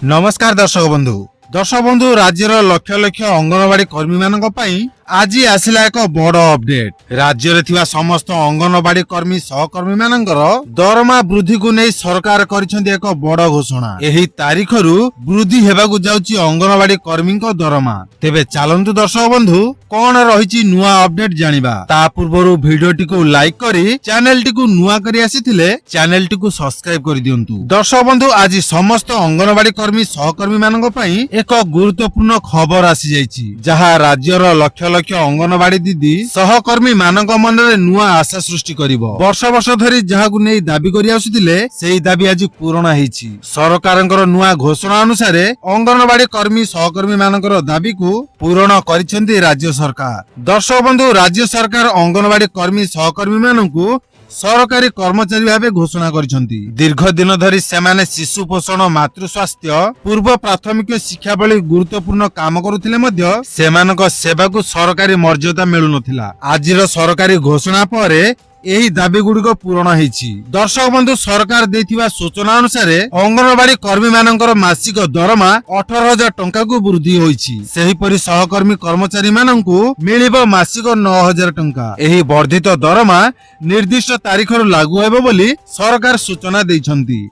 नमस्कार दर्शक बंधु राज्यर लक्ष लक्ष अंगनवाड़ी कर्मी मानक पई आज आसिला एक बड़ अपडेट। राज्य रे थिबा समस्त अंगनवाड़ी कर्मी सहकर्मी मानकर दरमा वृद्धि को नहीं सरकार करिसेंती एक बड़ घोषणा। एही तारीखरु वृद्धि हेबाकु जाउची अंगनवाड़ी कर्मी को दरमा। तेबे चलंतु दर्शक बंधु कोन रहिची नुआ अपडेट जानिबा। ता पूर्वरु वीडियोटी को लाइक करी चैनलटी को नुआ करी आसीथिले चैनलटी को सब्सक्राइब करि दियंतु। दर्शक बंधु आज समस्त अंगनवाड़ी कर्मी सहकर्मी मानक पई एक गुरुत्वपूर्ण खबर आसी जाइची, जहा राज्यर लक्ष लक्ष अंगनवाड़ी दीदी सहकर्मी मानक मनरे नुआ आशा सृष्टि करिवो। वर्ष वर्ष धरी जहाकु नै दाबी करि आसुतिले सेही दाबी आज पूर्ण हेछि। सरकारंकर नुआ घोषणा अनुसार अंगनवाड़ी कर्मी सहकर्मी मानकर दाबी को पूर्ण करिसेंती राज्य सरकार। दर्शक बंधु राज्य सरकार अंगनवाड़ी कर्मी सहकर्मी मानकु सरकारी कर्मचारी भावे घोषणा करिसेंती। दीर्घ दिन धरी सेमाने शिशु पोषण मातृ स्वास्थ्य पूर्व प्राथमिक शिक्षा भली गुरुत्वपूर्ण काम करुथिले मध्य सेमानक सेवा को सरकारी मर्यादा मिलु नथिला। आजिर सरकारी घोषणा परे एही दाबी गुड़िक पूरण हेछि। दर्शक बंधु सरकार देथिबा सूचना अनुसार अंगनवाड़ी कर्मी मानकर मासिक दरमा 18,000 टंका को वृद्धि होइछि। सेहिपरि सहकर्मी कर्मचारी माननकु मिलिबो मासिक 9,000 टंका। एही वर्धित दरमा निर्दिष्ट तारिखरु लागू हेबो बोली सरकार सूचना दैछन्ती।